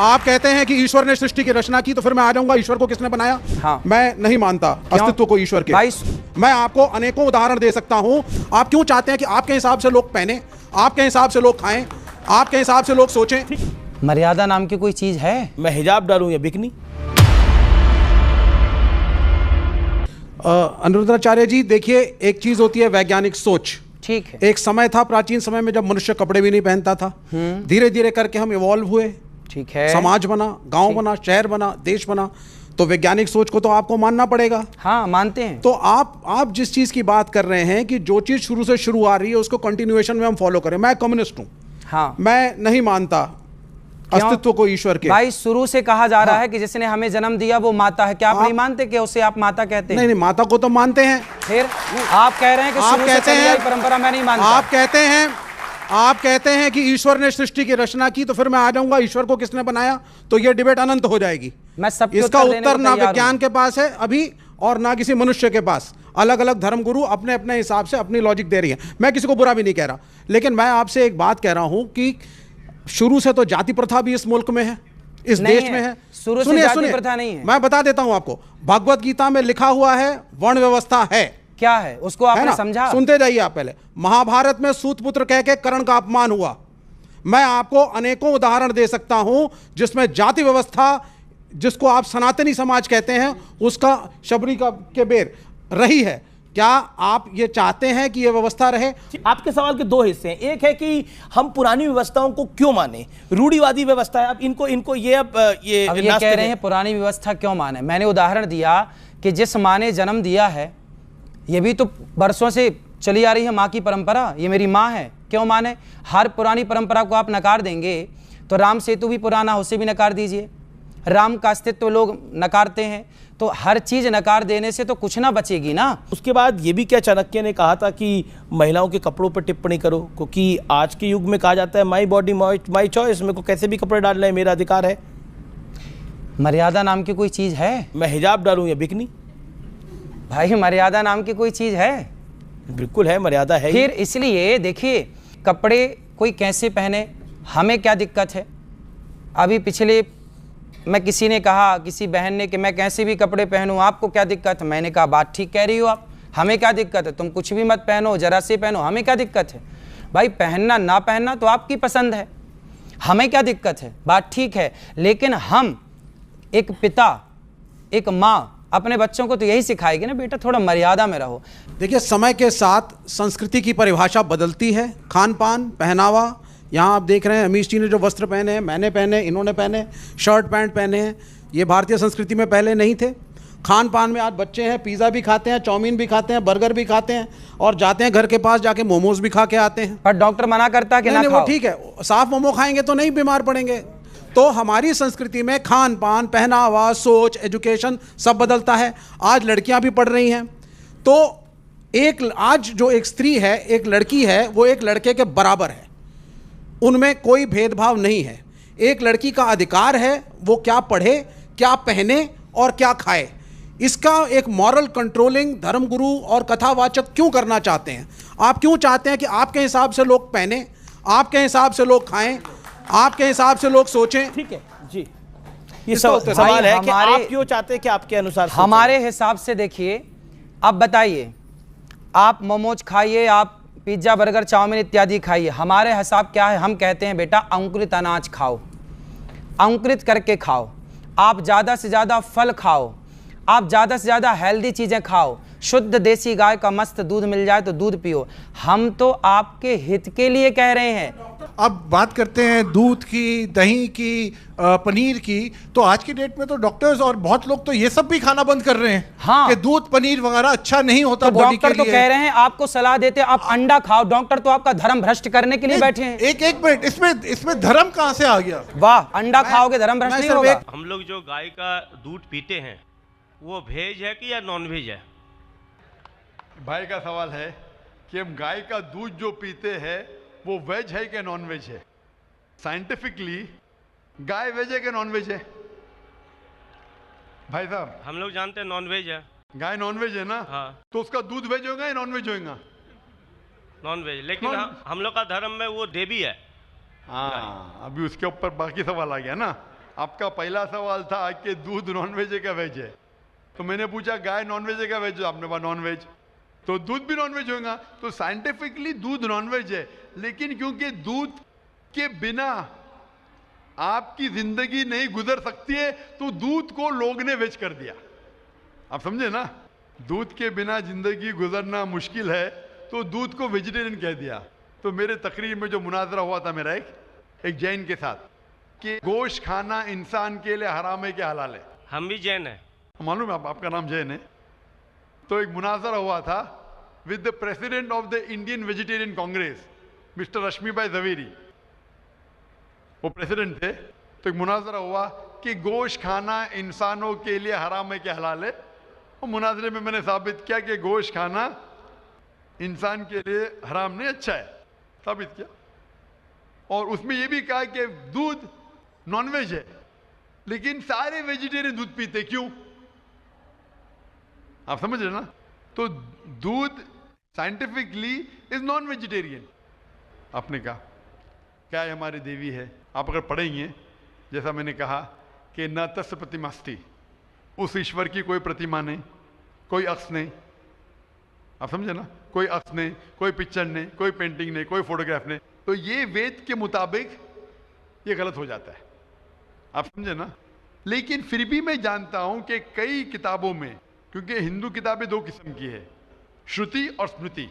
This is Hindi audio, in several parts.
आप कहते हैं कि ईश्वर ने सृष्टि की रचना की, तो फिर मैं आ जाऊंगा ईश्वर को किसने बनाया। हाँ। मैं नहीं मानता अस्तित्व को ईश्वर के। मैं आपको अनेकों उदाहरण दे सकता हूं। आप क्यों चाहते हैं कि आपके हिसाब से लोग पहने, आपके हिसाब से लोग खाएं, आपके हिसाब से लोग सोचें? मर्यादा नाम की कोई चीज है? मैं हिजाब डालूं या बिकनी? अनिरुद्धाचार्य जी, देखिए, एक चीज होती है वैज्ञानिक सोच। ठीक है। एक समय था प्राचीन समय में जब मनुष्य कपड़े भी नहीं पहनता था। धीरे धीरे करके हम इवॉल्व हुए। ठीक है। समाज बना, गांव बना, शहर बना, देश बना। तो वैज्ञानिक सोच को तो आपको मानना पड़ेगा। हाँ, मानते हैं। तो आप जिस चीज की बात कर रहे हैं कि जो चीज शुरू से शुरू आ रही है उसको कंटिन्यूएशन में हम फॉलो करें, मैं कम्युनिस्ट हूं। हाँ। मैं नहीं मानता अस्तित्व को ईश्वर के। भाई, शुरू से कहा जा रहा है कि जिसने हमें जन्म दिया वो माता है। क्या आप नहीं मानते कि उसे आप माता कहते हैं? नहीं, माता को तो मानते हैं। फिर आप कह रहे हैं कि शुरू से चली आई परंपरा मैं नहीं मानता। आप कहते हैं कि ईश्वर ने सृष्टि की रचना की, तो फिर मैं आ जाऊंगा ईश्वर को किसने बनाया, तो ये डिबेट अनंत हो जाएगी। मैं सबके इसका उत्तर ना विज्ञान के पास है अभी और ना किसी मनुष्य के पास। अलग अलग धर्मगुरु अपने अपने हिसाब से अपनी लॉजिक दे रही है। मैं किसी को बुरा भी नहीं कह रहा, लेकिन मैं आपसे एक बात कह रहा हूं कि शुरू से तो जाति प्रथा भी इस मुल्क में है, इस देश में है। शुरू से जाति प्रथा नहीं है। मैं बता देता हूं आपको, भगवत गीता में लिखा हुआ है वर्ण व्यवस्था है। क्या है उसको आपने समझा? सुनते जाइए आप पहले। महाभारत में सूतपुत्र कह के कर्ण का अपमान हुआ। मैं आपको अनेकों उदाहरण दे सकता हूं जिसमें जाति व्यवस्था, जिसको आप सनातनी समाज कहते हैं, उसका शबरी का के बेर रही है। क्या आप ये चाहते हैं कि ये व्यवस्था रहे? आपके सवाल के दो हिस्से हैं। एक है कि हम पुरानी व्यवस्थाओं को क्यों माने, रूढ़िवादी व्यवस्था है। अब इनको ये कह रहे हैं पुरानी व्यवस्था क्यों माने। मैंने उदाहरण दिया कि जिस माँ ने जन्म दिया है, ये भी तो बरसों से चली आ रही है माँ की परंपरा, ये मेरी माँ है, क्यों माने? हर पुरानी परंपरा को आप नकार देंगे तो राम सेतु भी पुराना, उसे भी नकार दीजिए। राम का अस्तित्व लोग नकारते हैं, तो हर चीज नकार देने से तो कुछ ना बचेगी ना। उसके बाद ये भी क्या चाणक्य ने कहा था कि महिलाओं के कपड़ों पर टिप्पणी करो, क्योंकि आज के युग में कहा जाता है माई बॉडी माई चॉइस, मेरे को कैसे भी कपड़े डालना है, मेरा अधिकार है। मर्यादा नाम की कोई चीज है? मैं हिजाब डालूं या बिकनी? भाई, मर्यादा नाम की कोई चीज है? बिल्कुल है, मर्यादा है। फिर इसलिए देखिए, कपड़े कोई कैसे पहने, हमें क्या दिक्कत है? अभी पिछले मैं किसी ने कहा, किसी बहन ने, कि मैं कैसे भी कपड़े पहनूं, आपको क्या दिक्कत है? मैंने कहा बात ठीक कह रही हो आप, हमें क्या दिक्कत है? तुम कुछ भी मत पहनो, जरा से पहनो, हमें क्या दिक्कत है? भाई, पहनना ना पहनना तो आपकी पसंद है, हमें क्या दिक्कत है? बात ठीक है। लेकिन हम एक पिता, एक माँ अपने बच्चों को तो यही सिखाएगी ना, बेटा थोड़ा मर्यादा में रहो। देखिए, समय के साथ संस्कृति की परिभाषा बदलती है। खान पान, पहनावा, यहाँ आप देख रहे हैं अमीश जी ने जो वस्त्र पहने हैं, मैंने पहने, इन्होंने पहने, शर्ट पैंट पहने हैं, ये भारतीय संस्कृति में पहले नहीं थे। खान पान में आज बच्चे हैं, पिज़्ज़ा भी खाते हैं, चाउमीन भी खाते हैं, बर्गर भी खाते हैं, और जाते हैं घर के पास जाके मोमोज भी खा के आते हैं। पर डॉक्टर मना करता है कि ना खाओ। वो ठीक है, साफ मोमो खाएंगे तो नहीं बीमार पड़ेंगे। तो हमारी संस्कृति में खान पान, पहनावा, सोच, एजुकेशन सब बदलता है। आज लड़कियां भी पढ़ रही हैं, तो आज जो एक स्त्री है, एक लड़की है, वो एक लड़के के बराबर है, उनमें कोई भेदभाव नहीं है। एक लड़की का अधिकार है वो क्या पढ़े, क्या पहने और क्या खाए। इसका एक मॉरल कंट्रोलिंग धर्मगुरु और कथावाचक क्यों करना चाहते हैं? आप क्यों चाहते हैं कि आपके हिसाब से लोग पहने, आपके हिसाब से लोग खाएं, आपके हिसाब से लोग सोचें? ठीक है जी, ये सवाल है कि आप क्यों चाहते हैं कि आपके अनुसार हमारे हिसाब से। देखिए, अब बताइए, आप मोमोज खाइए, आप पिज्जा, बर्गर, चाउमीन इत्यादि खाइए, हमारे हिसाब क्या है? हम कहते हैं बेटा अंकुरित अनाज खाओ, अंकुरित करके खाओ, आप ज़्यादा से ज़्यादा फल खाओ, आप ज़्यादा से ज़्यादा हेल्दी चीज़ें खाओ, शुद्ध देसी गाय का मस्त दूध मिल जाए तो दूध पियो। हम तो आपके हित के लिए कह रहे हैं। अब बात करते हैं दूध की, दही की, पनीर की, तो आज की डेट में तो डॉक्टर्स और बहुत लोग तो ये सब भी खाना बंद कर रहे हैं। हाँ, कि दूध, पनीर वगैरह अच्छा नहीं होता तो बॉडी के लिए। डॉक्टर तो कह रहे हैं, आपको सलाह देते हैं आप अंडा खाओ, डॉक्टर तो आपका धर्म भ्रष्ट करने के लिए बैठे हैं। एक मिनट, इसमें धर्म कहां से आ गया? वाह, अंडा खाओगे धर्म भ्रष्ट नहीं होगा। हम लोग जो गाय का दूध पीते हैं वो वेज है कि या नॉन वेज है? भाई का सवाल है कि हम गाय का दूध जो पीते हैं वो वेज है कि नॉन वेज है? साइंटिफिकली गाय वेज है कि नॉन वेज है? भाई साहब, हम लोग जानते हैं नॉन वेज है। गाय नॉन वेज है ना? हाँ। तो उसका दूध वेज होगा या नॉन वेज होगा? नॉन वेज, लेकिन हम लोग का धर्म में वो देवी है। हाँ, अभी उसके ऊपर बाकी सवाल आ गया ना। आपका पहला सवाल था कि दूध नॉनवेज है क्या वेज है, तो मैंने पूछा गाय नॉनवेज है क्या वेज है, आपने कहा नॉनवेज, तो दूध भी नॉनवेज होगा। तो साइंटिफिकली दूध नॉनवेज है, लेकिन क्योंकि दूध के बिना आपकी जिंदगी नहीं गुजर सकती है तो दूध को लोग ने वेज कर दिया। आप समझे ना, दूध के बिना जिंदगी गुजरना मुश्किल है तो दूध को वेजिटेरियन कह दिया। तो मेरे तकरीर में जो मुनाजरा हुआ था मेरा एक जैन के साथ कि गोश्त खाना इंसान के लिए हराम है क्या हलाल है। हम भी जैन हैं। मालूम है आपका नाम जैन है। तो एक मुनाजरा हुआ था with the president of the Indian vegetarian congress mister Rashmi bhai Jhaveri, वो प्रेसिडेंट थे। तो एक मुनाजरा हुआ कि गोश्त खाना इंसानों के लिए हराम है क्या हलाल है। और मुनाजरे में मैंने साबित किया कि गोश्त खाना इंसान के लिए हराम नहीं, अच्छा है, साबित किया। और उसमें यह भी कहा कि दूध नॉनवेज है, लेकिन सारे वेजिटेरियन दूध पीते, क्यों? आप समझ रहे ना। तो दूध साइंटिफिकली इज नॉन वेजिटेरियन। आपने कहा क्या है, हमारी देवी है। आप अगर पढ़ेंगे, जैसा मैंने कहा कि न तस्य प्रतिमास्ति, उस ईश्वर की कोई प्रतिमा नहीं, कोई अक्स नहीं। आप समझे ना, कोई अक्स नहीं, कोई पिक्चर नहीं, कोई पेंटिंग नहीं, कोई फोटोग्राफ नहीं। तो ये वेद के मुताबिक ये गलत हो जाता है। आप समझे ना। लेकिन फिर भी मैं जानता हूं कि कई किताबों में, क्योंकि हिंदू किताबें दो किस्म की है, श्रुति और स्मृति।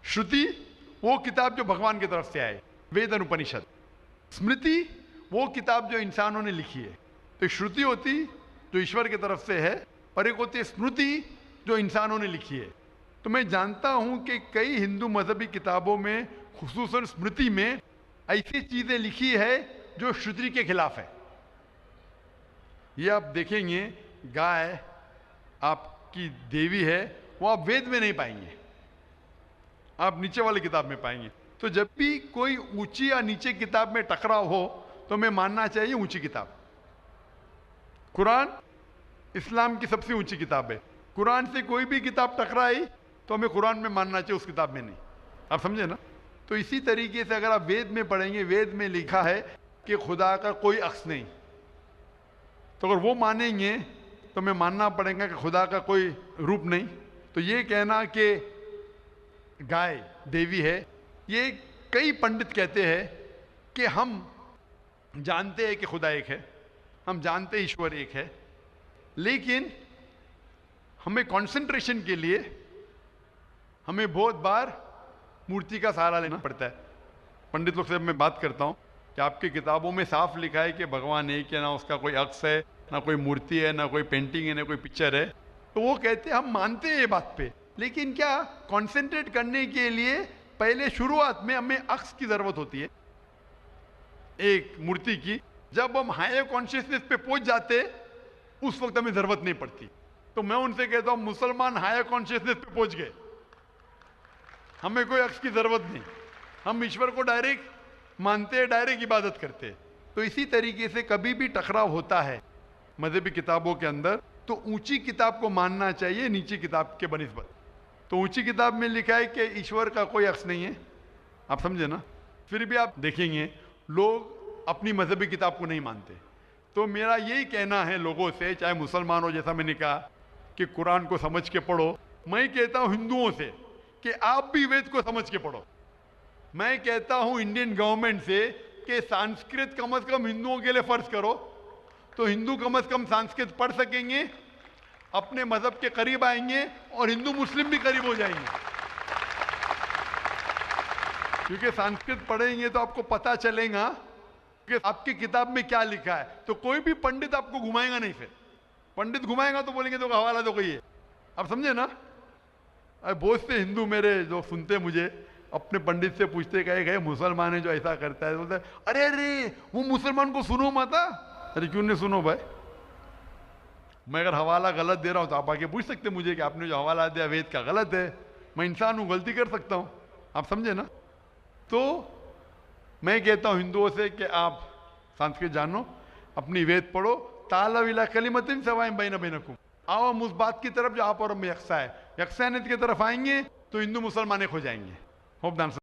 श्रुति वो किताब जो भगवान की तरफ से आए, वेद और उपनिषद। स्मृति वो किताब जो इंसानों ने लिखी है। तो श्रुति होती जो ईश्वर की तरफ से है, और एक होती है स्मृति जो इंसानों ने लिखी है। तो मैं जानता हूं कि कई हिंदू मजहबी किताबों में, खुसूसन स्मृति में, ऐसी चीजें लिखी है जो श्रुति के खिलाफ है। ये आप देखेंगे, गाय आपकी देवी है, वो आप वेद में नहीं पाएंगे, आप नीचे वाली किताब में पाएंगे। तो जब भी कोई ऊंची या नीचे किताब में टकराव हो तो हमें मानना चाहिए ऊंची किताब। कुरान इस्लाम की सबसे ऊंची किताब है। कुरान से कोई भी किताब टकराई तो हमें कुरान में मानना चाहिए, उस किताब में नहीं। आप समझे ना। तो इसी तरीके से अगर आप वेद में पढ़ेंगे, वेद में लिखा है कि खुदा का कोई अक्स नहीं, तो अगर वो मानेंगे तो हमें मानना पड़ेगा कि खुदा का कोई रूप नहीं। तो ये कहना कि गाय देवी है, ये कई पंडित कहते हैं कि हम जानते हैं कि खुदा एक है, हम जानते हैं ईश्वर एक है, लेकिन हमें कंसंट्रेशन के लिए हमें बहुत बार मूर्ति का सहारा लेना पड़ता है। पंडित लोग से मैं बात करता हूँ कि आपकी किताबों में साफ लिखा है कि भगवान एक है, ना उसका कोई अक्स है, ना कोई मूर्ति है, ना कोई पेंटिंग है, ना कोई पिक्चर है। तो वो कहते हैं हम मानते हैं ये बात पे, लेकिन क्या कंसंट्रेट करने के लिए पहले शुरुआत में हमें अक्स की जरूरत होती है, एक मूर्ति की। जब हम हायर कॉन्शियसनेस पे पहुंच जाते उस वक्त हमें जरूरत नहीं पड़ती। तो मैं उनसे कहता हूं मुसलमान हायर कॉन्शियसनेस पे पहुंच गए, हमें कोई अक्स की जरूरत नहीं, हम ईश्वर को डायरेक्ट मानते हैं, डायरेक्ट इबादत करते हैं। तो इसी तरीके से कभी भी टकराव होता है मजहबी किताबों के अंदर तो ऊंची किताब को मानना चाहिए नीची किताब के बनिस्बत। तो ऊंची किताब में लिखा है कि ईश्वर का कोई अक्स नहीं है, आप समझे ना। फिर भी आप देखेंगे लोग अपनी मजहबी किताब को नहीं मानते। तो मेरा यही कहना है लोगों से, चाहे मुसलमान हो, जैसा मैंने कहा कि कुरान को समझ के पढ़ो, मैं कहता हूं हिंदुओं से कि आप भी वेद को समझ के पढ़ो। मैं कहता हूं इंडियन गवर्नमेंट से कि संस्कृत कम से कम हिंदुओं के लिए फर्ज करो, तो हिंदू कम से कम संस्कृत पढ़ सकेंगे, अपने मजहब के करीब आएंगे और हिंदू मुस्लिम भी करीब हो जाएंगे। क्योंकि संस्कृत पढ़ेंगे तो आपको पता चलेगा कि आपकी किताब में क्या लिखा है। तो कोई भी पंडित आपको घुमाएगा नहीं, फिर पंडित घुमाएगा तो बोलेंगे तो हवाला दो कोई है, आप समझे ना। बहुत से हिंदू मेरे जो सुनते मुझे अपने पंडित से पूछते गए मुसलमान है जो ऐसा करता है, बोलते अरे अरे वो मुसलमान को सुनो मत। अरे क्यों नहीं सुनो भाई, मैं अगर हवाला गलत दे रहा हूं तो आप आके पूछ सकते मुझे कि आपने जो हवाला दिया वेद का गलत है। मैं इंसान हूं, गलती कर सकता हूं, आप समझे ना। तो मैं कहता हूं हिंदुओं से कि आप संस्कृत जानो, अपनी वेद पढ़ो, ताला विला कलिमतिन सवाइम बैन बैनकुम, आओ हम उस बात की तरफ जो आप और हम यकसा है, यकसानियत की तरफ आएंगे तो हिंदू मुसलमान एक हो जाएंगे। होप